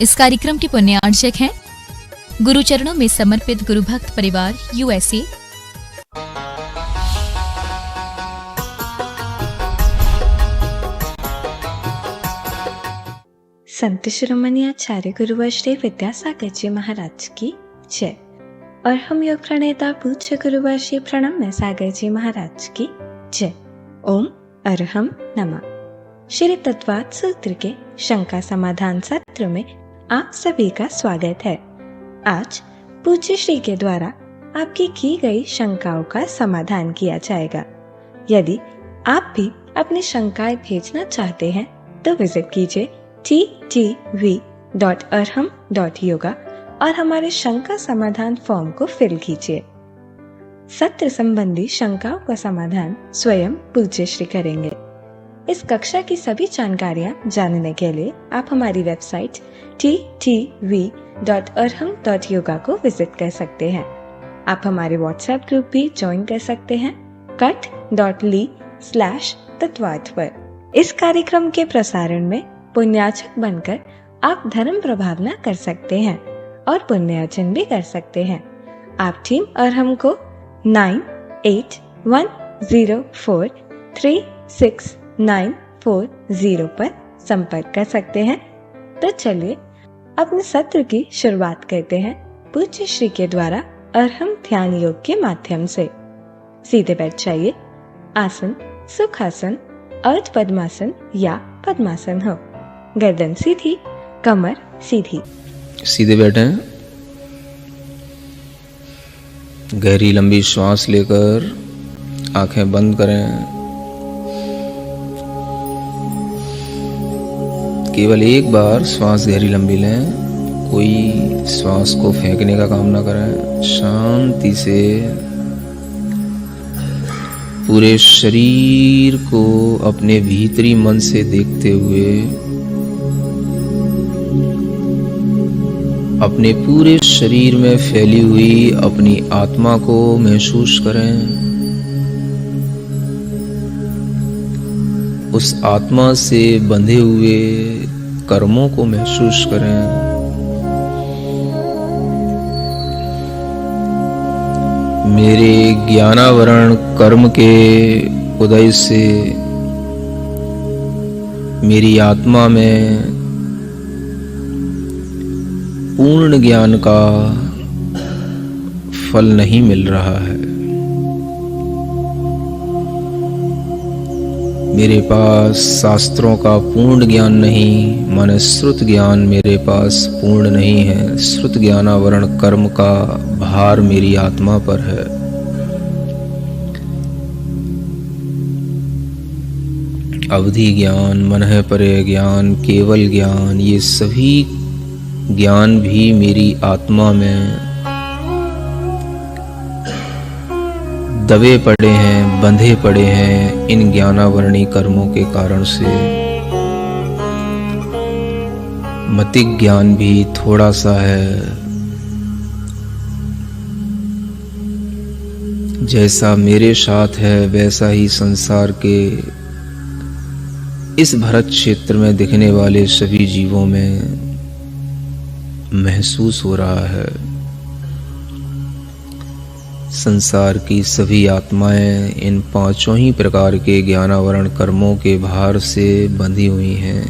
इस कार्यक्रम के पुण्यार्चक हैं गुरु चरणों में समर्पित गुरु भक्त परिवार USA। संत शिरोमणि आचार्य गुरुवर श्री विद्यासागर जी महाराज की जय। और हम योग प्रणेता पूज्य गुरुवर श्री प्रणम्य सागर जी महाराज की जय। ओम अरहम नमः। श्री तत्वाद सूत्र के शंका समाधान सत्र में आप सभी का स्वागत है। आज पूज्य श्री के द्वारा आपकी की गई शंकाओं का समाधान किया जाएगा। यदि आप भी अपनी शंकाएं भेजना चाहते हैं तो विजिट कीजिए ttv.arham.yoga और हमारे शंका समाधान फॉर्म को फिल कीजिए। सत्र संबंधी शंकाओं का समाधान स्वयं पूज्य श्री करेंगे। इस कक्षा की सभी जानकारियां जानने के लिए आप हमारी वेबसाइट ttv.arham.yoga को विजिट कर सकते हैं। आप हमारे व्हाट्सएप ग्रुप भी ज्वाइन कर सकते हैं cut.ly/तत्वाद पर। इस कार्यक्रम के प्रसारण में पुण्यार्चक बनकर आप धर्म प्रभावना कर सकते हैं और पुण्यार्जन भी कर सकते हैं। आप टीम अरहम को 9810436940 पर संपर्क कर सकते हैं। तो चलिए अपने सत्र की शुरुआत करते हैं पूज्य श्री के द्वारा अरहम ध्यान योग के माध्यम से। सीधे बैठ जाइए। आसन सुखासन, अर्ध पद्मासन या पद्मासन हो। गर्दन सीधी, कमर सीधी। सीधे बैठें। गहरी लंबी श्वास लेकर आंखें बंद करें। केवल एक बार श्वास गहरी लंबी लें। कोई श्वास को फेंकने का काम ना करें। शांति से पूरे शरीर को अपने भीतरी मन से देखते हुए अपने पूरे शरीर में फैली हुई अपनी आत्मा को महसूस करें। उस आत्मा से बंधे हुए कर्मों को महसूस करें। मेरे ज्ञानावरण कर्म के उदय से मेरी आत्मा में पूर्ण ज्ञान का फल नहीं मिल रहा है। मेरे पास शास्त्रों का पूर्ण ज्ञान नहीं, माने श्रुत ज्ञान मेरे पास पूर्ण नहीं है। श्रुत ज्ञानावरण कर्म का भार मेरी आत्मा पर है। अवधि ज्ञान, मनः परे ज्ञान, केवल ज्ञान, ये सभी ज्ञान भी मेरी आत्मा में दबे पड़े हैं, बंधे पड़े हैं इन ज्ञानावरणी कर्मों के कारण से। मतिक ज्ञान भी थोड़ा सा है। जैसा मेरे साथ है वैसा ही संसार के इस भरत क्षेत्र में दिखने वाले सभी जीवों में महसूस हो रहा है। संसार की सभी आत्माएं इन पांचों ही प्रकार के ज्ञानावरण कर्मों के भार से बंधी हुई हैं।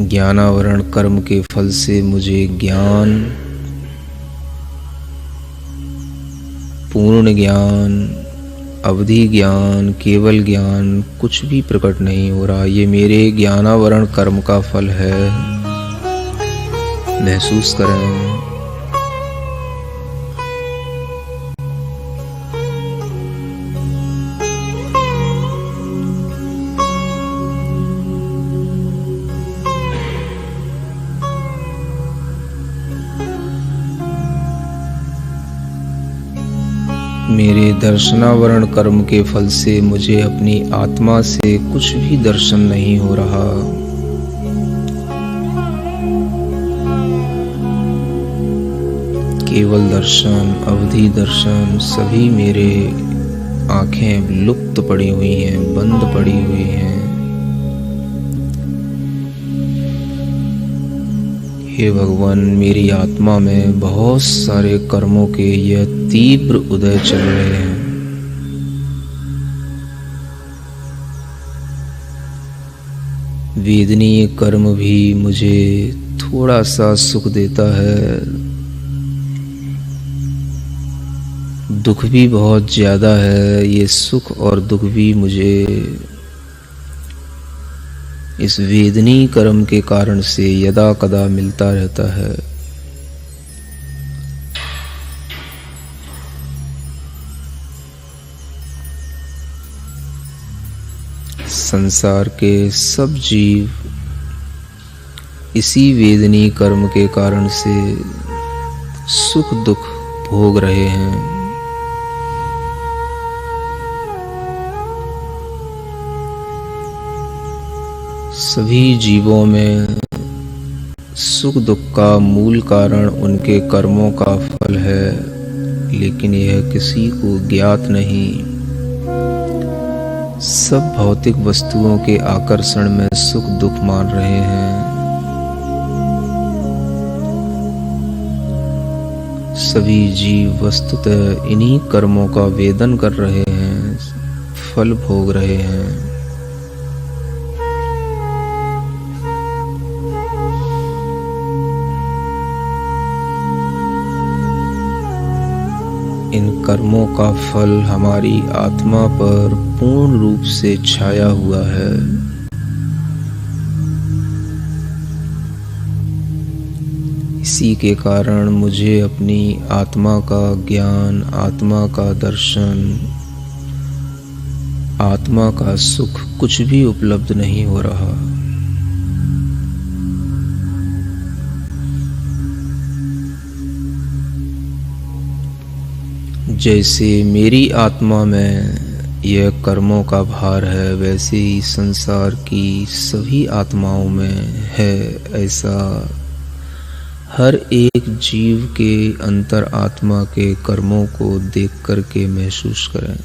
ज्ञानावरण कर्म के फल से मुझे ज्ञान, पूर्ण ज्ञान, अवधि ज्ञान, केवल ज्ञान कुछ भी प्रकट नहीं हो रहा। ये मेरे ज्ञानावरण कर्म का फल है। महसूस करें। मेरे दर्शनावरण कर्म के फल से मुझे अपनी आत्मा से कुछ भी दर्शन नहीं हो रहा। केवल दर्शन, अवधि दर्शन, सभी मेरे आंखें लुप्त पड़ी हुई हैं, बंद पड़ी हुई हैं। हे भगवान, मेरी आत्मा में बहुत सारे कर्मों के यह तीव्र उदय चल रहे हैं। वेदनीय कर्म भी मुझे थोड़ा सा सुख देता है, दुख भी बहुत ज्यादा है। ये सुख और दुख भी मुझे इस वेदनीय कर्म के कारण से यदा कदा मिलता रहता है। संसार के सब जीव इसी वेदनीय कर्म के कारण से सुख दुख भोग रहे हैं। सभी जीवों में सुख दुख का मूल कारण उनके कर्मों का फल है, लेकिन यह किसी को ज्ञात नहीं। सब भौतिक वस्तुओं के आकर्षण में सुख दुख मान रहे हैं। सभी जीव वस्तुतः इन्हीं कर्मों का वेदन कर रहे हैं, फल भोग रहे हैं। इन कर्मों का फल हमारी आत्मा पर पूर्ण रूप से छाया हुआ है। इसी के कारण मुझे अपनी आत्मा का ज्ञान, आत्मा का दर्शन, आत्मा का सुख कुछ भी उपलब्ध नहीं हो रहा। जैसे मेरी आत्मा में यह कर्मों का भार है, वैसे ही संसार की सभी आत्माओं में है। ऐसा हर एक जीव के अंतर आत्मा के कर्मों को देख करके महसूस करें।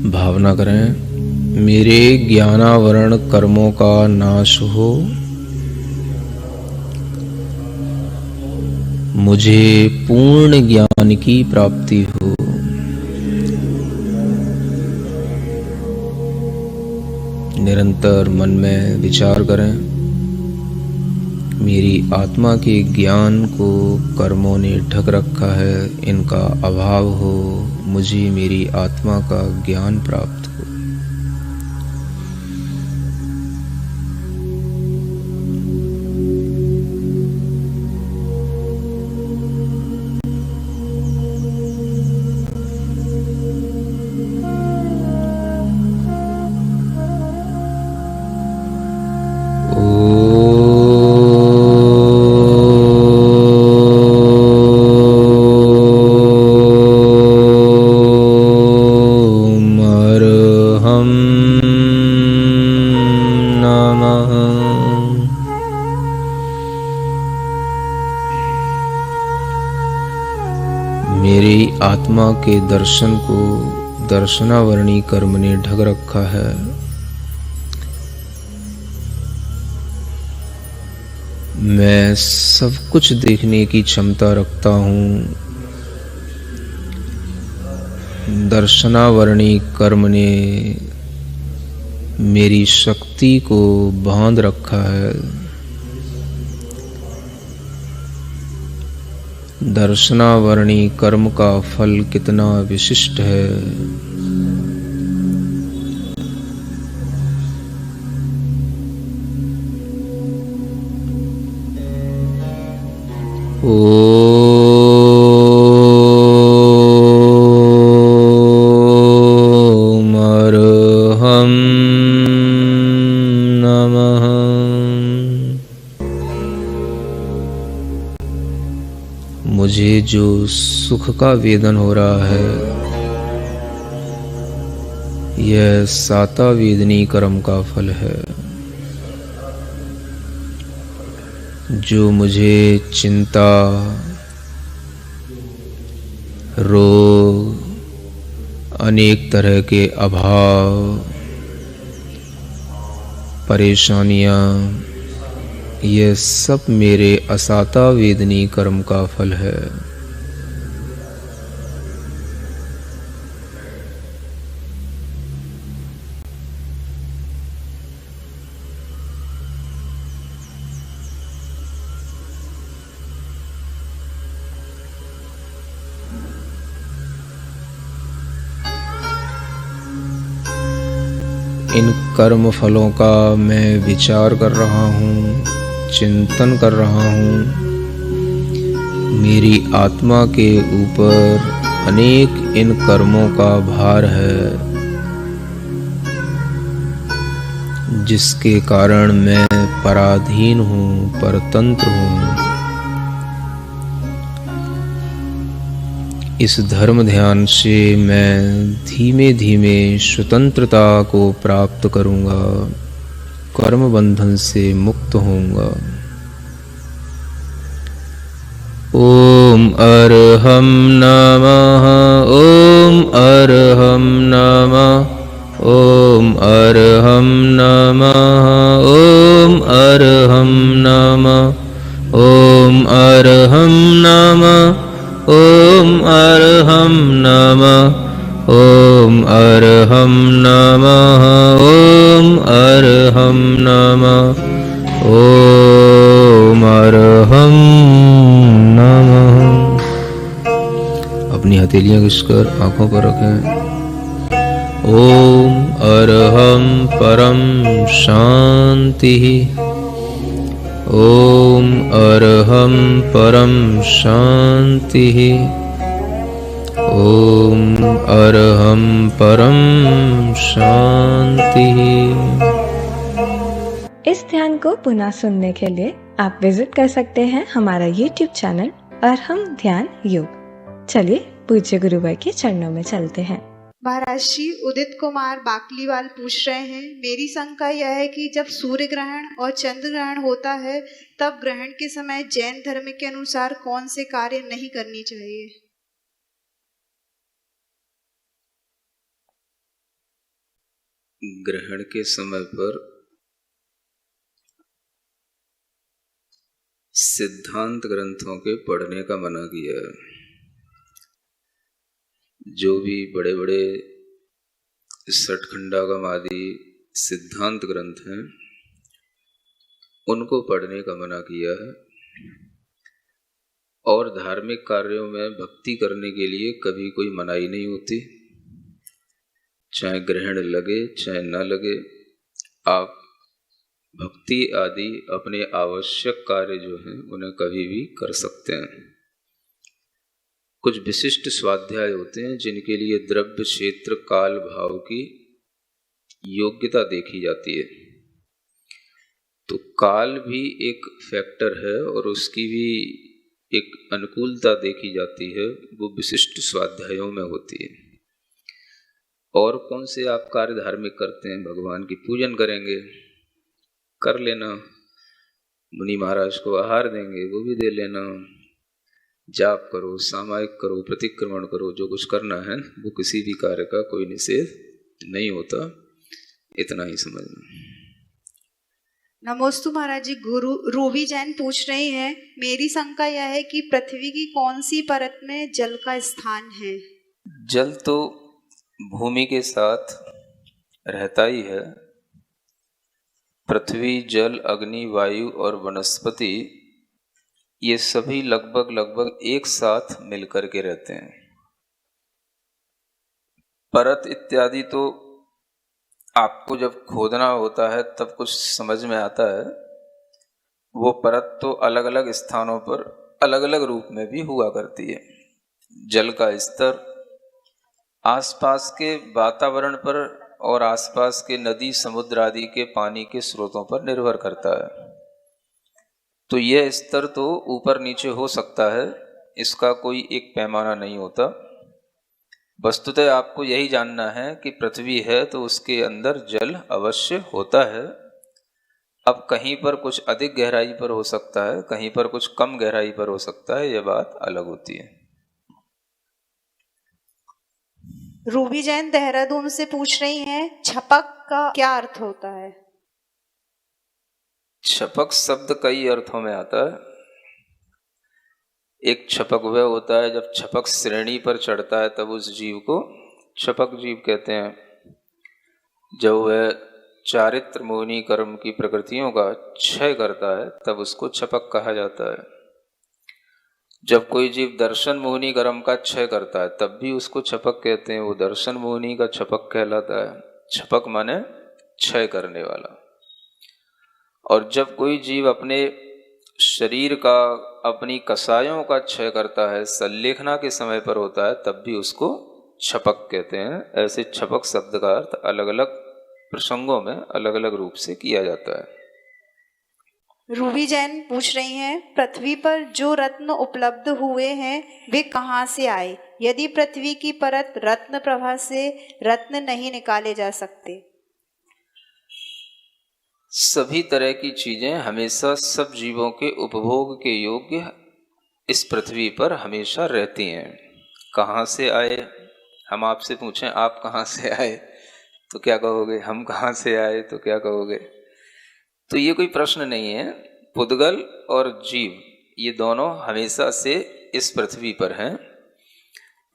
भावना करें, मेरे ज्ञानावरण कर्मों का नाश हो, मुझे पूर्ण ज्ञान की प्राप्ति हो। निरंतर मन में विचार करें, मेरी आत्मा के ज्ञान को कर्मों ने ढक रखा है, इनका अभाव हो, मुझे मेरी आत्मा का ज्ञान प्राप्त हो। मेरी आत्मा के दर्शन को दर्शनावरणी कर्म ने ढक रखा है। मैं सब कुछ देखने की क्षमता रखता हूँ। दर्शनावरणी कर्म ने मेरी शक्ति को बांध रखा है। दर्शनावरणी कर्म का फल कितना विशिष्ट है। हूँ। मुझे जो सुख का वेदन हो रहा है यह साता वेदनी कर्म का फल है। जो मुझे चिंता, रोग, अनेक तरह के अभाव, परेशानियां, ये सब मेरे असाता वेदनी कर्म का फल है। इन कर्म फलों का मैं विचार कर रहा हूँ, चिंतन कर रहा हूँ। मेरी आत्मा के ऊपर अनेक इन कर्मों का भार है, जिसके कारण मैं पराधीन हूँ, परतंत्र हूँ। इस धर्म ध्यान से मैं धीमे धीमे स्वतंत्रता को प्राप्त करूँगा, कर्म बंधन से मुक्त होऊंगा। ओम अरहम नमः, ओम अरहम नमः, ओम अरहम नमः, ओम अरहम नमः, ओम अरहम नमः, ओम अरहम नमः, ओम अरहम नमः, ओम अरहम नमः, ओम अरहम नमः। अपनी हथेलियां घिसकर आंखों पर रखें। ओम अरहम परम शांति, ओम अरहम परम शांति, ओम अरहम परम शांति। इस ध्यान को पुनः सुनने के लिए आप विजिट कर सकते हैं हमारा YouTube चैनल अरहम ध्यान योग। चलिए पूज्य गुरुवर के चरणों में चलते हैं। महाराज जी, उदित कुमार बाकलीवाल पूछ रहे हैं, मेरी शंका यह है कि जब सूर्य ग्रहण और चंद्र ग्रहण होता है तब ग्रहण के समय जैन धर्म के अनुसार कौन से कार्य नहीं करनी चाहिए? ग्रहण के समय पर सिद्धांत ग्रंथों के पढ़ने का मना किया है। जो भी बड़े बड़े षटखंडागम आदि सिद्धांत ग्रंथ हैं उनको पढ़ने का मना किया है। और धार्मिक कार्यों में भक्ति करने के लिए कभी कोई मनाही नहीं होती, चाहे ग्रहण लगे चाहे न लगे। आप भक्ति आदि अपने आवश्यक कार्य जो हैं उन्हें कभी भी कर सकते हैं। कुछ विशिष्ट स्वाध्याय होते हैं जिनके लिए द्रव्य, क्षेत्र, काल, भाव की योग्यता देखी जाती है। तो काल भी एक फैक्टर है और उसकी भी एक अनुकूलता देखी जाती है, वो विशिष्ट स्वाध्यायों में होती है। और कौन से आप कार्य धार्मिक करते हैं, भगवान की पूजन करेंगे, कर लेना। मुनि महाराज को आहार देंगे, वो भी दे लेना। जाप करो, सामायिक करो, प्रतिक्रमण करो, जो कुछ करना है वो किसी भी कार्य का कोई निषेध नहीं होता। इतना ही समझना। नमोस्तु महाराज जी, गुरु रूबी जैन पूछ रही हैं, मेरी शंका यह है कि पृथ्वी की कौन सी परत में जल का स्थान है? जल तो भूमि के साथ रहता ही है। पृथ्वी, जल, अग्नि, वायु और वनस्पति ये सभी लगभग एक साथ मिलकर के रहते हैं। परत इत्यादि तो आपको जब खोदना होता है तब कुछ समझ में आता है। वो परत तो अलग अलग स्थानों पर अलग अलग रूप में भी हुआ करती है। जल का स्तर आसपास के वातावरण पर और आसपास के नदी समुद्र आदि के पानी के स्रोतों पर निर्भर करता है। तो यह स्तर तो ऊपर नीचे हो सकता है, इसका कोई एक पैमाना नहीं होता। वस्तुतः आपको यही जानना है कि पृथ्वी है तो उसके अंदर जल अवश्य होता है। अब कहीं पर कुछ अधिक गहराई पर हो सकता है, कहीं पर कुछ कम गहराई पर हो सकता है, यह बात अलग होती है। रूबी जैन देहरादून से पूछ रही हैं, छपक का क्या अर्थ होता है? छपक शब्द कई अर्थों में आता है। एक छपक वह होता है जब छपक श्रेणी पर चढ़ता है तब उस जीव को छपक जीव कहते हैं। जब वह चारित्र मोहिनी कर्म की प्रकृतियों का क्षय करता है तब उसको छपक कहा जाता है। जब कोई जीव दर्शन मोहिनी कर्म का क्षय करता है तब भी उसको छपक कहते हैं, वो दर्शन मोहिनी का छपक कहलाता है। छपक माने क्षय करने वाला। और जब कोई जीव अपने शरीर का, अपनी कसायों का क्षय करता है, संलेखना के समय पर होता है, तब भी उसको छपक कहते हैं। ऐसे छपक शब्द का अर्थ अलग अलग प्रसंगों में अलग अलग रूप से किया जाता है। रूबी जैन पूछ रही हैं, पृथ्वी पर जो रत्न उपलब्ध हुए हैं वे कहाँ से आए? यदि पृथ्वी की परत रत्न प्रभा से रत्न नहीं निकाले जा सकते? सभी तरह की चीजें हमेशा सब जीवों के उपभोग के योग्य इस पृथ्वी पर हमेशा रहती हैं। कहाँ से आए? हम आपसे पूछें आप कहाँ से आए तो क्या कहोगे? हम कहाँ से आए तो क्या कहोगे? तो ये कोई प्रश्न नहीं है। पुद्गल और जीव ये दोनों हमेशा से इस पृथ्वी पर हैं।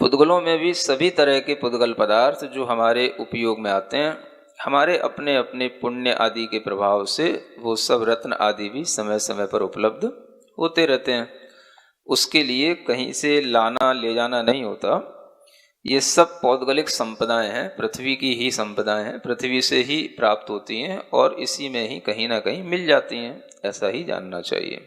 पुद्गलों में भी सभी तरह के पुद्गल पदार्थ जो हमारे उपयोग में आते हैं, हमारे अपने अपने पुण्य आदि के प्रभाव से वो सब रत्न आदि भी समय समय पर उपलब्ध होते रहते हैं। उसके लिए कहीं से लाना ले जाना नहीं होता। ये सब पौद्गलिक संपदाएं हैं, पृथ्वी की ही संपदाएं हैं, पृथ्वी से ही प्राप्त होती हैं और इसी में ही कहीं ना कहीं मिल जाती हैं, ऐसा ही जानना चाहिए।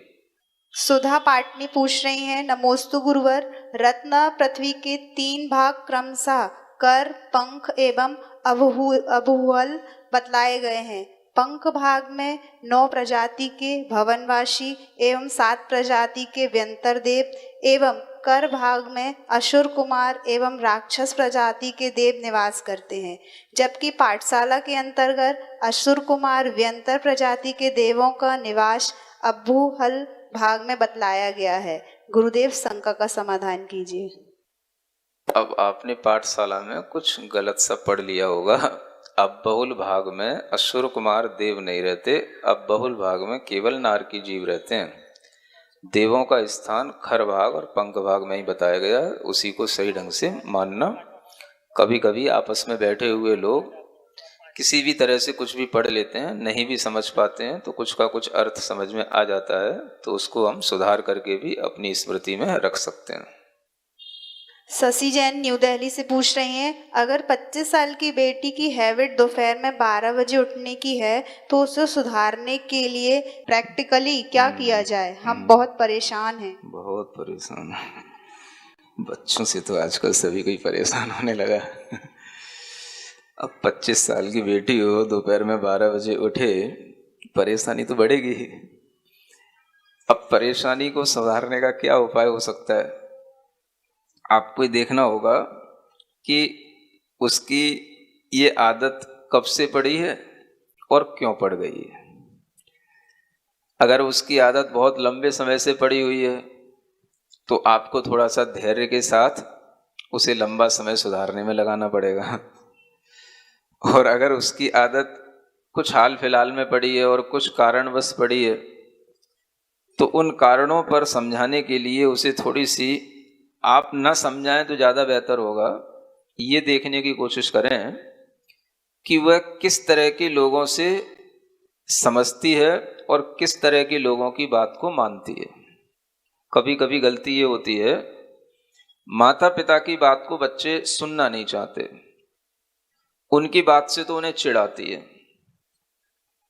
सुधा पाटनी पूछ रही हैं, नमोस्तु गुरुवर, रत्न पृथ्वी के 3 भाग क्रमशः कर, पंख एवं अभुहल बतलाए गए हैं। पंख भाग में 9 प्रजाति के भवनवासी एवं 7 प्रजाति के व्यंतर देव एवं कर भाग में असुर कुमार एवं राक्षस प्रजाति के देव निवास करते हैं, जबकि पाठशाला के अंतर्गत असुर कुमार व्यंतर प्रजाति के देवों का निवास अभुहल भाग में बतलाया गया है। गुरुदेव शंका का समाधान कीजिए। अब आपने पाठशाला में कुछ गलत सा पढ़ लिया होगा। अब बहुल भाग में असुर कुमार देव नहीं रहते, अब बहुल भाग में केवल नारकी जीव रहते हैं। देवों का स्थान खर भाग और पंख भाग में ही बताया गया, उसी को सही ढंग से मानना। कभी कभी आपस में बैठे हुए लोग किसी भी तरह से कुछ भी पढ़ लेते हैं, नहीं भी समझ पाते हैं, तो कुछ का कुछ अर्थ समझ में आ जाता है, तो उसको हम सुधार करके भी अपनी स्मृति में रख सकते हैं। शशि जैन न्यू दिल्ली से पूछ रही हैं, अगर 25 साल की बेटी की हैबिट दोपहर में 12 बजे उठने की है तो उसे सुधारने के लिए प्रैक्टिकली क्या किया जाए? हम बहुत परेशान हैं। बहुत परेशान। बच्चों से तो आजकल सभी कोई परेशान होने लगा। अब 25 साल की बेटी हो, दोपहर में 12 बजे उठे, परेशानी तो बढ़ेगी ही। अब परेशानी को सुधारने का क्या उपाय हो सकता है? आपको ये देखना होगा कि उसकी ये आदत कब से पड़ी है और क्यों पड़ गई है। अगर उसकी आदत बहुत लंबे समय से पड़ी हुई है तो आपको थोड़ा सा धैर्य के साथ उसे लंबा समय सुधारने में लगाना पड़ेगा। और अगर उसकी आदत कुछ हाल फिलहाल में पड़ी है और कुछ कारणवश पड़ी है तो उन कारणों पर समझाने के लिए उसे थोड़ी सी आप न समझाएं तो ज़्यादा बेहतर होगा। ये देखने की कोशिश करें कि वह किस तरह के लोगों से समझती है और किस तरह के लोगों की बात को मानती है। कभी कभी गलती ये होती है, माता पिता की बात को बच्चे सुनना नहीं चाहते, उनकी बात से तो उन्हें चिढ़ाती है।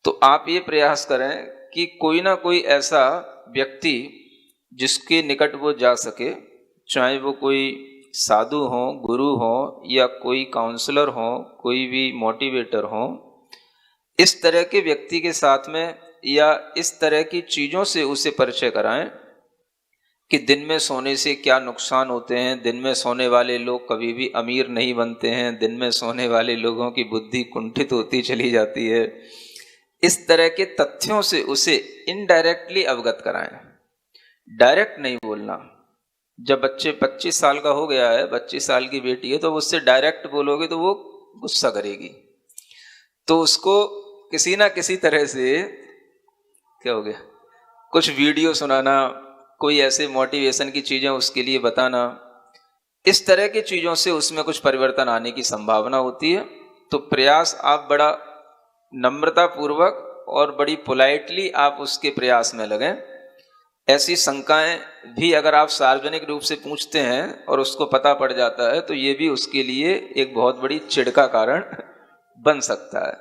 तो आप ये प्रयास करें कि कोई ना कोई ऐसा व्यक्ति जिसके निकट वो जा सके, चाहे वो कोई साधु हों, गुरु हों या कोई काउंसलर हों, कोई भी मोटिवेटर हों, इस तरह के व्यक्ति के साथ में या इस तरह की चीज़ों से उसे परिचय कराएं कि दिन में सोने से क्या नुकसान होते हैं। दिन में सोने वाले लोग कभी भी अमीर नहीं बनते हैं, दिन में सोने वाले लोगों की बुद्धि कुंठित होती चली जाती है। इस तरह के तथ्यों से उसे इनडायरेक्टली अवगत कराएं, डायरेक्ट नहीं बोलना। जब बच्चे 25 साल का हो गया है, 25 साल की बेटी है, तो उससे डायरेक्ट बोलोगे तो वो गुस्सा करेगी। तो उसको किसी ना किसी तरह से क्या हो गया, कुछ वीडियो सुनाना, कोई ऐसे मोटिवेशन की चीज़ें उसके लिए बताना, इस तरह की चीज़ों से उसमें कुछ परिवर्तन आने की संभावना होती है। तो प्रयास आप बड़ा नम्रता पूर्वक और बड़ी पोलाइटली आप उसके प्रयास में लगें। ऐसी शंकाएं भी अगर आप सार्वजनिक रूप से पूछते हैं और उसको पता पड़ जाता है तो ये भी उसके लिए एक बहुत बड़ी चिढ़ का कारण बन सकता है।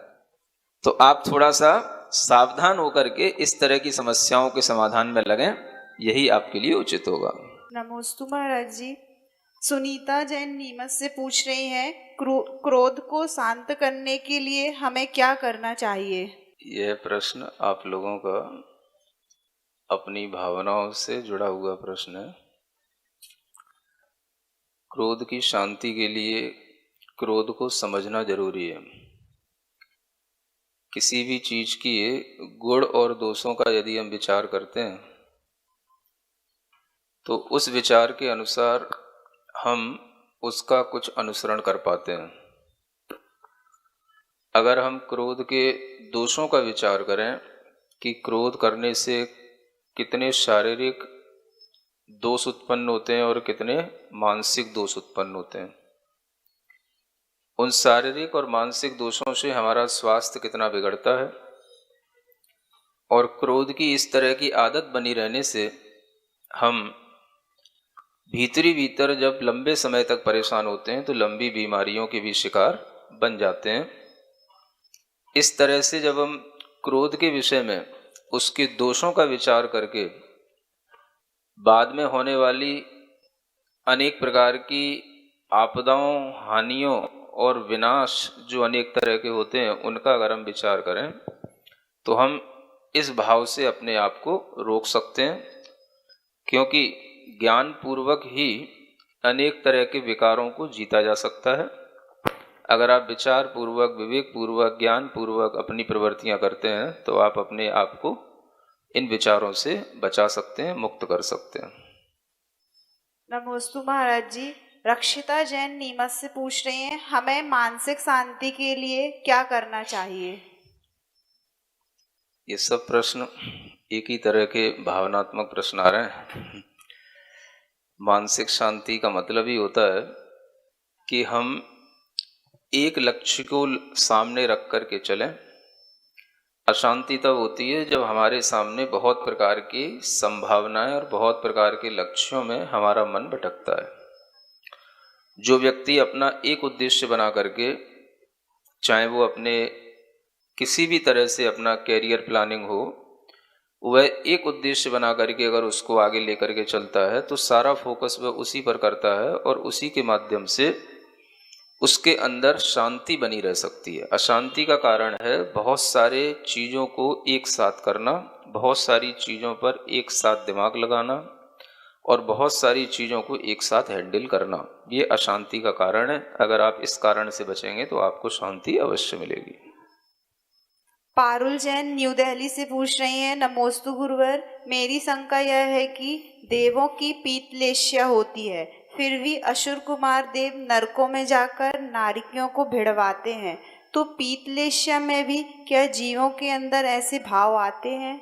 तो आप थोड़ा सा सावधान होकर के इस तरह की समस्याओं के समाधान में लगें, यही आपके लिए उचित होगा। नमोस्तु महाराज जी। सुनीता जैन नीमच से पूछ रही हैं, क्रोध को शांत करने के लिए हमें क्या करना चाहिए? यह प्रश्न आप लोगों का अपनी भावनाओं से जुड़ा हुआ प्रश्न है। क्रोध की शांति के लिए क्रोध को समझना जरूरी है। किसी भी चीज की गुण और दोषों का यदि हम विचार करते हैं तो उस विचार के अनुसार हम उसका कुछ अनुसरण कर पाते हैं। अगर हम क्रोध के दोषों का विचार करें कि क्रोध करने से कितने शारीरिक दोष उत्पन्न होते हैं और कितने मानसिक दोष उत्पन्न होते हैं, उन शारीरिक और मानसिक दोषों से हमारा स्वास्थ्य कितना बिगड़ता है, और क्रोध की इस तरह की आदत बनी रहने से हम भीतर जब लंबे समय तक परेशान होते हैं तो लंबी बीमारियों के भी शिकार बन जाते हैं। इस तरह से जब हम क्रोध के विषय में उसके दोषों का विचार करके बाद में होने वाली अनेक प्रकार की आपदाओं, हानियों और विनाश जो अनेक तरह के होते हैं उनका अगर हम विचार करें तो हम इस भाव से अपने आप को रोक सकते हैं, क्योंकि ज्ञान पूर्वक ही अनेक तरह के विकारों को जीता जा सकता है। अगर आप विचार पूर्वक, विवेक पूर्वक, ज्ञान पूर्वक अपनी प्रवृत्तियां करते हैं तो आप अपने आप को इन विचारों से बचा सकते हैं, मुक्त कर सकते हैं। नमोस्तु महाराज जी। रक्षिता जैन नीमच से पूछ रही हैं, हमें मानसिक शांति के लिए क्या करना चाहिए? ये सब प्रश्न एक ही तरह के भावनात्मक प्रश्न आ रहे हैं। मानसिक शांति का मतलब ही होता है कि हम एक लक्ष्य को सामने रख कर के चलें। अशांति तब होती है जब हमारे सामने बहुत प्रकार की संभावनाएं और बहुत प्रकार के लक्ष्यों में हमारा मन भटकता है। जो व्यक्ति अपना एक उद्देश्य बना करके, चाहे वो अपने किसी भी तरह से अपना कैरियर प्लानिंग हो, वह एक उद्देश्य बना करके अगर उसको आगे लेकर के चलता है तो सारा फोकस वह उसी पर करता है और उसी के माध्यम से उसके अंदर शांति बनी रह सकती है। अशांति का कारण है बहुत सारे चीज़ों को एक साथ करना, बहुत सारी चीज़ों पर एक साथ दिमाग लगाना और बहुत सारी चीज़ों को एक साथ हैंडल करना। ये अशांति का कारण है। अगर आप इस कारण से बचेंगे तो आपको शांति अवश्य मिलेगी। पारुल जैन न्यू दिल्ली से पूछ रही हैं, नमोस्तु गुरुवर, मेरी शंका यह है कि देवों की पीतलेष्या होती है, फिर भी असुर कुमार देव नरकों में जाकर नारियों को भिड़वाते हैं, तो पीतलेष्या में भी क्या जीवों के अंदर ऐसे भाव आते हैं?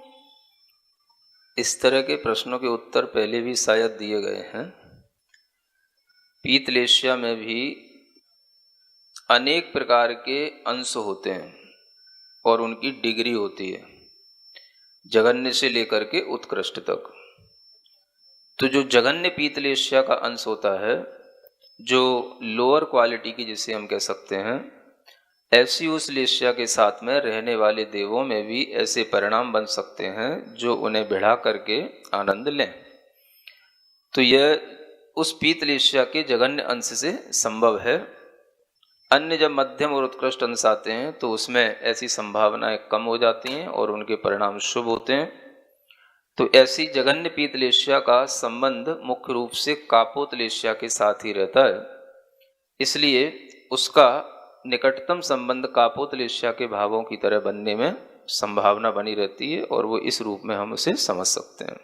इस तरह के प्रश्नों के उत्तर पहले भी शायद दिए गए हैं। पीतलेष्या में भी अनेक प्रकार के अंश होते हैं और उनकी डिग्री होती है, जघन्य से लेकर के उत्कृष्ट तक। तो जो जघन्य पीतलेष्या का अंश होता है, जो लोअर क्वालिटी की जिसे हम कह सकते हैं, ऐसी उस लेष्या के साथ में रहने वाले देवों में भी ऐसे परिणाम बन सकते हैं जो उन्हें भिड़ा करके आनंद लें। तो यह उस पीतलेश्या के जघन्य अंश से संभव है। अन्य जब मध्यम और उत्कृष्ट अंश आते हैं तो उसमें ऐसी संभावनाएं कम हो जाती हैं और उनके परिणाम शुभ होते हैं। तो ऐसी जघन्य पीतलेश्या का संबंध मुख्य रूप से कापोतलेश्या के साथ ही रहता है, इसलिए उसका निकटतम संबंध कापोतलेश्या के भावों की तरह बनने में संभावना बनी रहती है और वो इस रूप में हम उसे समझ सकते हैं।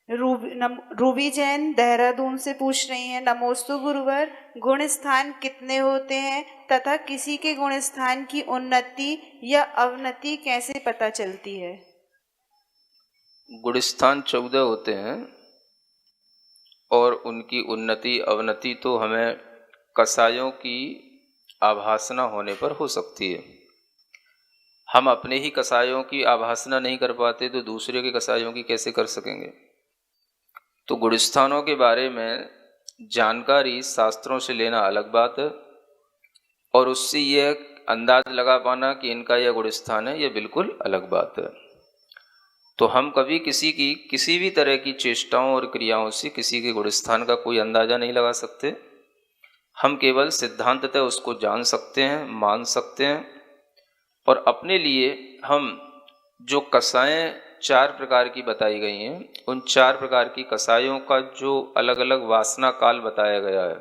रूबी जैन देहरादून से पूछ रही हैं, नमोस्तु गुरुवर, गुण स्थान कितने होते हैं तथा किसी के गुण स्थान की उन्नति या अवनति कैसे पता चलती है? गुण स्थान 14 होते हैं और उनकी उन्नति अवनति तो हमें कसायों की आभासना होने पर हो सकती है। हम अपने ही कसायों की आभासना नहीं कर पाते तो दूसरे के कसायों की कैसे कर सकेंगे। तो गुणस्थानों के बारे में जानकारी शास्त्रों से लेना अलग बात है और उससे यह अंदाज लगा पाना कि इनका यह गुणस्थान है, यह बिल्कुल अलग बात है। तो हम कभी किसी की किसी भी तरह की चेष्टाओं और क्रियाओं से किसी के गुणस्थान का कोई अंदाजा नहीं लगा सकते। हम केवल सिद्धांततः उसको जान सकते हैं, मान सकते हैं और अपने लिए हम जो कसाएं 4 प्रकार की बताई गई हैं, उन 4 प्रकार की कसायों का जो अलग अलग वासना काल बताया गया है,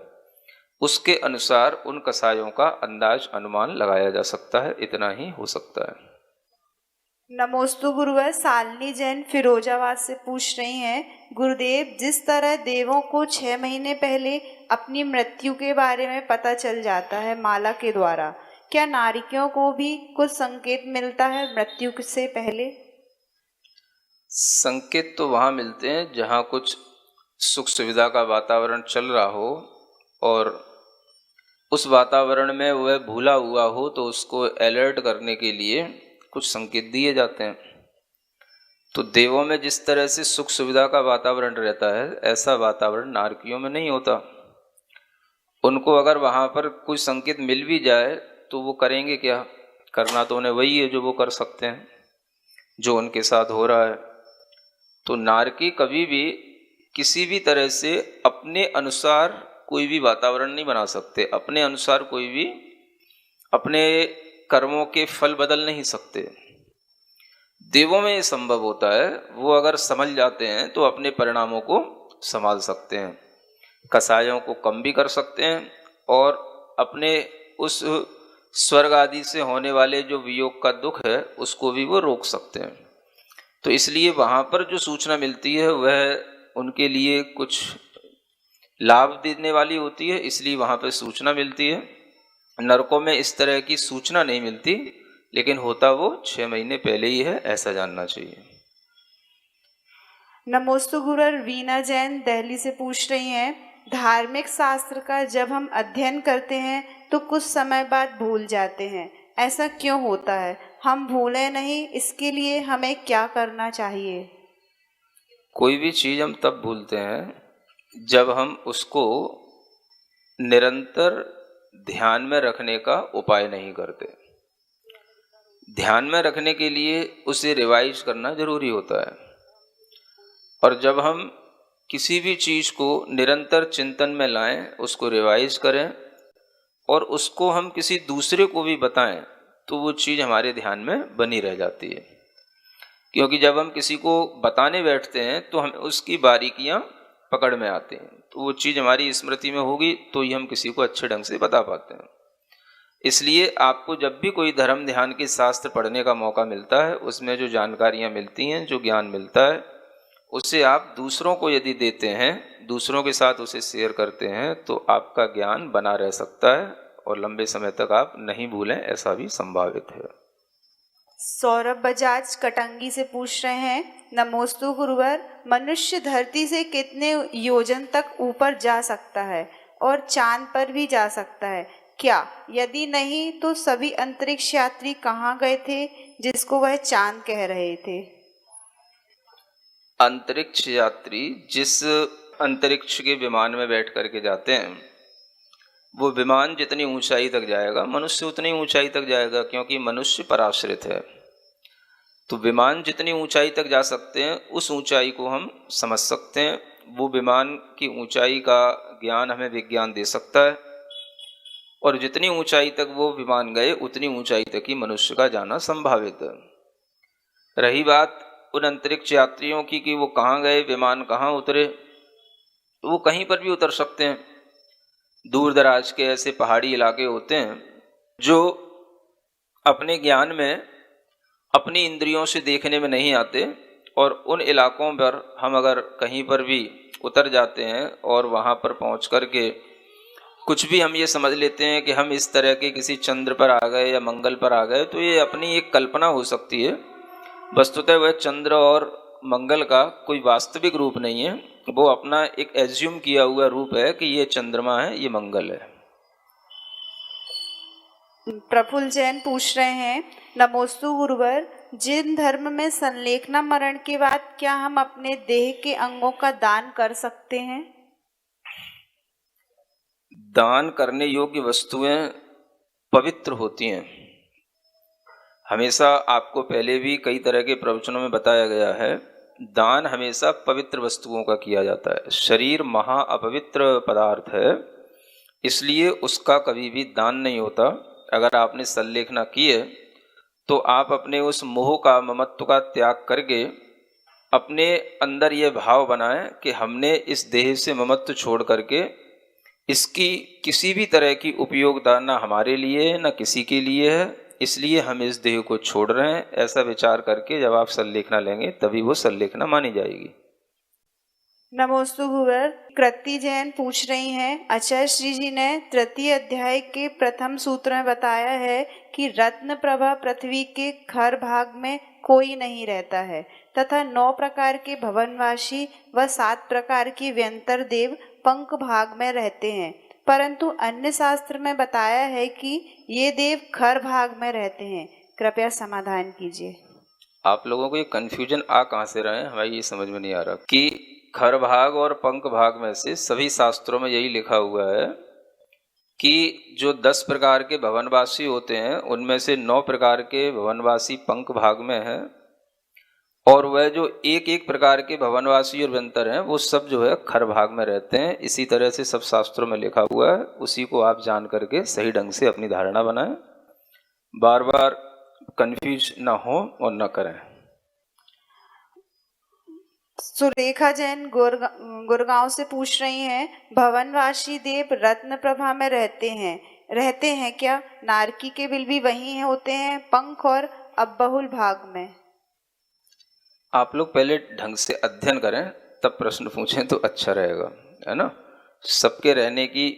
उसके अनुसार उन कसायों का अंदाज अनुमान लगाया जा सकता है। इतना ही हो सकता है। नमोस्तु गुरुवर, सालनी जैन फिरोजाबाद से पूछ रही हैं, गुरुदेव, जिस तरह देवों को 6 महीने पहले अपनी मृत्यु के बारे में पता चल जाता है माला के द्वारा, क्या नारियों को भी कुछ संकेत मिलता है मृत्यु से पहले? संकेत तो वहाँ मिलते हैं जहाँ कुछ सुख सुविधा का वातावरण चल रहा हो और उस वातावरण में वह भूला हुआ हो, तो उसको अलर्ट करने के लिए कुछ संकेत दिए जाते हैं। तो देवों में जिस तरह से सुख सुविधा का वातावरण रहता है, ऐसा वातावरण नारकियों में नहीं होता। उनको अगर वहाँ पर कोई संकेत मिल भी जाए तो वो करेंगे क्या? करना तो उन्हें वही है जो वो कर सकते हैं, जो उनके साथ हो रहा है। तो नारकी कभी भी किसी भी तरह से अपने अनुसार कोई भी वातावरण नहीं बना सकते, अपने अनुसार कोई भी अपने कर्मों के फल बदल नहीं सकते। देवों में ये संभव होता है, वो अगर समझ जाते हैं तो अपने परिणामों को संभाल सकते हैं, कसायों को कम भी कर सकते हैं और अपने उस स्वर्ग आदि से होने वाले जो वियोग का दुख है उसको भी वो रोक सकते हैं। तो इसलिए वहाँ पर जो सूचना मिलती है वह उनके लिए कुछ लाभ देने वाली होती है, इसलिए वहाँ पर सूचना मिलती है। नरकों में इस तरह की सूचना नहीं मिलती, लेकिन होता वो 6 महीने पहले ही है, ऐसा जानना चाहिए। नमोस्तु गुरुवर, वीना जैन दिल्ली से पूछ रही हैं, धार्मिक शास्त्र का जब हम अध्ययन करते हैं तो कुछ समय बाद भूल जाते हैं, ऐसा क्यों होता है? हम भूलें नहीं, इसके लिए हमें क्या करना चाहिए? कोई भी चीज़ हम तब भूलते हैं जब हम उसको निरंतर ध्यान में रखने का उपाय नहीं करते। ध्यान में रखने के लिए उसे रिवाइज करना जरूरी होता है, और जब हम किसी भी चीज़ को निरंतर चिंतन में लाएं, उसको रिवाइज करें और उसको हम किसी दूसरे को भी बताएं, तो वो चीज़ हमारे ध्यान में बनी रह जाती है। क्योंकि जब हम किसी को बताने बैठते हैं तो हमें उसकी बारीकियां पकड़ में आती हैं, तो वो चीज़ हमारी स्मृति में होगी तो ही हम किसी को अच्छे ढंग से बता पाते हैं। इसलिए आपको जब भी कोई धर्म ध्यान के शास्त्र पढ़ने का मौका मिलता है, उसमें जो जानकारियां मिलती हैं, जो ज्ञान मिलता है, उससे आप दूसरों को यदि देते हैं, दूसरों के साथ उसे शेयर करते हैं, तो आपका ज्ञान बना रह सकता है और लंबे समय तक आप नहीं भूलें, ऐसा भी संभावित है। सौरभ बजाज कटंगी से पूछ रहे हैं, नमोस्तु गुरुवर, मनुष्य धरती से कितने योजन तक ऊपर जा सकता है और चांद पर भी जा सकता है क्या? यदि नहीं तो सभी अंतरिक्ष यात्री कहाँ गए थे जिसको वह चांद कह रहे थे? अंतरिक्ष यात्री जिस अंतरिक्ष के विमान में बैठ करके जाते हैं, वो विमान जितनी ऊंचाई तक जाएगा, मनुष्य उतनी ऊंचाई तक जाएगा, क्योंकि मनुष्य पराश्रित है। तो विमान जितनी ऊंचाई तक जा सकते हैं, उस ऊंचाई को हम समझ सकते हैं। वो विमान की ऊंचाई का ज्ञान हमें विज्ञान दे सकता है, और जितनी ऊंचाई तक वो विमान गए उतनी ऊंचाई तक ही मनुष्य का जाना संभावित है। रही बात उन अंतरिक्ष यात्रियों की कि वो कहाँ गए, विमान कहाँ उतरे, तो वो कहीं पर भी उतर सकते हैं। दूर दराज के ऐसे पहाड़ी इलाके होते हैं जो अपने ज्ञान में अपनी इंद्रियों से देखने में नहीं आते, और उन इलाकों पर हम अगर कहीं पर भी उतर जाते हैं और वहाँ पर पहुँच कर के कुछ भी हम ये समझ लेते हैं कि हम इस तरह के किसी चंद्र पर आ गए या मंगल पर आ गए, तो ये अपनी एक कल्पना हो सकती है। वस्तुतः वह चंद्र और मंगल का कोई वास्तविक रूप नहीं है, वो अपना एक एज्यूम किया हुआ रूप है कि ये चंद्रमा है, ये मंगल है। प्रफुल्ल जैन पूछ रहे हैं, नमोस्तु गुरुवर, जिन धर्म में संलेखना मरण के बाद क्या हम अपने देह के अंगों का दान कर सकते हैं? दान करने योग्य वस्तुएं पवित्र होती हैं। हमेशा आपको पहले भी कई तरह के प्रवचनों में बताया गया है, दान हमेशा पवित्र वस्तुओं का किया जाता है। शरीर महा अपवित्र पदार्थ है, इसलिए उसका कभी भी दान नहीं होता। अगर आपने संलेखना की है तो आप अपने उस मोह का, ममत्व का त्याग करके अपने अंदर ये भाव बनाएं कि हमने इस देह से ममत्व छोड़ करके इसकी किसी भी तरह की उपयोगिता ना हमारे लिए न किसी के लिए है, इसलिए हम इस देह को छोड़ रहे हैं। ऐसा विचार करके जब आप संलेखना लेंगे तभी वो संलेखना मानी जाएगी। नमोस्तु गुरुवर, कृति जैन पूछ रही हैं, आचार्य श्री जी ने तृतीय अध्याय के प्रथम सूत्र में बताया है कि रत्न प्रभा पृथ्वी के खर भाग में कोई नहीं रहता है तथा 9 प्रकार के भवनवासी व 7 प्रकार के व्यंतर देव पंख भाग में रहते हैं, परंतु अन्य शास्त्र में बताया है कि ये देव खर भाग में रहते हैं। कृपया समाधान कीजिए। आप लोगों को ये कंफ्यूजन आ कहाँ से रहे हैं, हमें ये समझ में नहीं आ रहा कि खर भाग और पंख भाग में से सभी शास्त्रों में यही लिखा हुआ है कि जो 10 प्रकार के भवनवासी होते हैं उनमें से 9 प्रकार के भवनवासी पंख भाग में हैं, और वह जो एक प्रकार के भवनवासी और व्यंतर हैं वो सब जो है खर भाग में रहते हैं। इसी तरह से सब शास्त्रों में लिखा हुआ है, उसी को आप जान करके सही ढंग से अपनी धारणा बनाएं, बार बार कंफ्यूज ना हो और ना करें। सुरेखा जैन गुड़गांव से पूछ रही हैं, भवनवासी देव रत्न प्रभा में रहते हैं क्या? नारकी के बिल भी वही होते हैं, पंख और अबहुल भाग में? आप लोग पहले ढंग से अध्ययन करें तब प्रश्न पूछें तो अच्छा रहेगा, है ना। सबके रहने की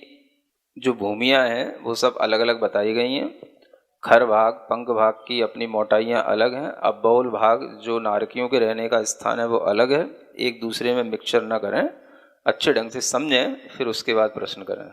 जो भूमियाँ हैं वो सब अलग अलग बताई गई हैं। खर भाग, पंख भाग की अपनी मोटाइयाँ अलग हैं। अबहुल भाग जो नारकियों के रहने का स्थान है वो अलग है। एक दूसरे में मिक्सचर ना करें, अच्छे ढंग से समझें, फिर उसके बाद प्रश्न करें।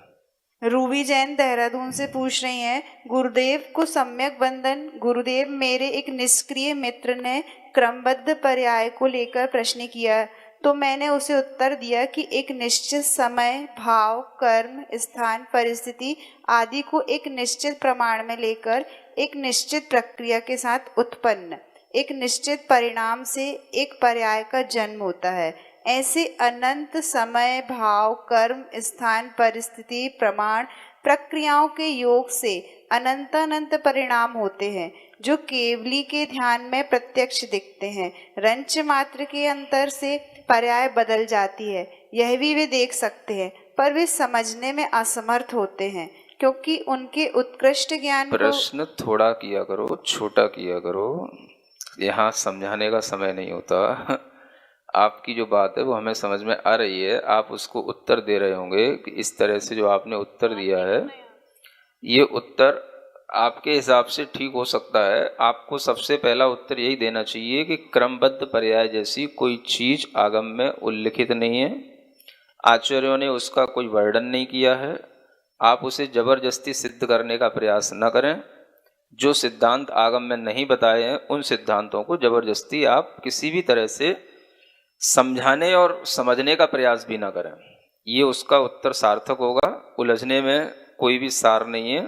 रूबी जैन देहरादून से पूछ रही हैं, गुरुदेव को सम्यक वंदन। गुरुदेव, मेरे एक निष्क्रिय मित्र ने क्रमबद्ध पर्याय को लेकर प्रश्न किया तो मैंने उसे उत्तर दिया कि एक निश्चित समय, भाव, कर्म, स्थान, परिस्थिति आदि को एक निश्चित प्रमाण में लेकर एक निश्चित प्रक्रिया के साथ उत्पन्न एक निश्चित परिणाम से एक पर्याय का जन्म होता है। ऐसे अनंत समय, भाव, कर्म, स्थान, परिस्थिति, प्रमाण, प्रक्रियाओं के योग से अनंत परिणाम होते हैं जो केवली के ध्यान में प्रत्यक्ष दिखते हैं। रंच मात्र के अंतर से पर्याय बदल जाती है, यह भी वे देख सकते हैं, पर वे समझने में असमर्थ होते हैं क्योंकि उनके उत्कृष्ट ज्ञान प्रश्न थोड़ा किया करो, छोटा किया करो, यहाँ समझाने का समय नहीं होता। आपकी जो बात है वो हमें समझ में आ रही है, आप उसको उत्तर दे रहे होंगे कि इस तरह से जो आपने उत्तर दिया है ये उत्तर आपके हिसाब से ठीक हो सकता है। आपको सबसे पहला उत्तर यही देना चाहिए कि क्रमबद्ध पर्याय जैसी कोई चीज आगम में उल्लिखित नहीं है, आचार्यों ने उसका कोई वर्णन नहीं किया है। आप उसे जबरदस्ती सिद्ध करने का प्रयास न करें। जो सिद्धांत आगम में नहीं बताए हैं उन सिद्धांतों को जबरदस्ती आप किसी भी तरह से समझाने और समझने का प्रयास भी ना करें। ये उसका उत्तर सार्थक होगा। उलझने में कोई भी सार नहीं है,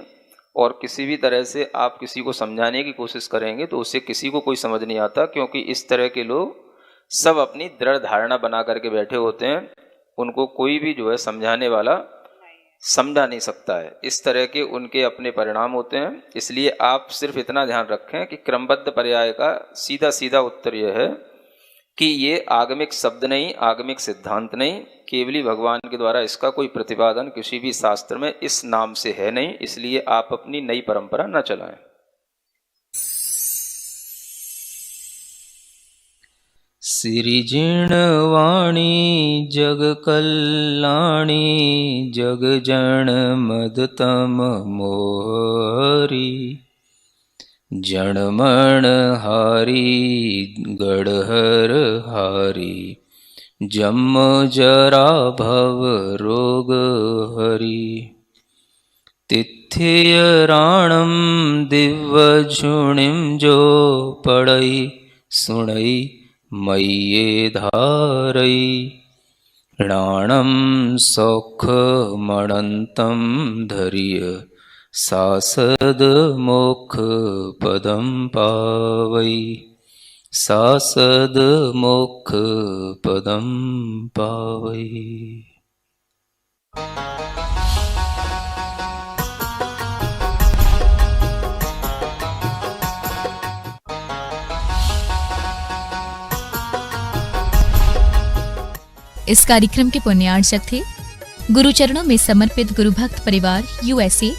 और किसी भी तरह से आप किसी को समझाने की कोशिश करेंगे तो उससे किसी को कोई समझ नहीं आता, क्योंकि इस तरह के लोग सब अपनी दृढ़ धारणा बना करके बैठे होते हैं उनको कोई भी जो है समझाने वाला समझा नहीं सकता है। इस तरह के उनके अपने परिणाम होते हैं। इसलिए आप सिर्फ इतना ध्यान रखें कि क्रमबद्ध पर्याय का सीधा सीधा उत्तर यह है कि ये आगमिक शब्द नहीं, आगमिक सिद्धांत नहीं, केवली भगवान के द्वारा इसका कोई प्रतिपादन किसी भी शास्त्र में इस नाम से है नहीं। इसलिए आप अपनी नई परंपरा न चलाएं। सिरिजिण वाणी जग कल्याणी जग जन मदतम मोहरी जणमण हारी गढ़हर हारी जम जरा भव रोग हरि तिथ्य राणम दिव्य झुणिम जो पड़ई सुणई मय्ये धारई राणम सौख मणंतम धैर्य सासद मोक्ष पदम पावई सासद मोक्ष पदम पावई। इस कार्यक्रम के पुण्यार्चक थे गुरुचरणों में समर्पित गुरु भक्त परिवार USA,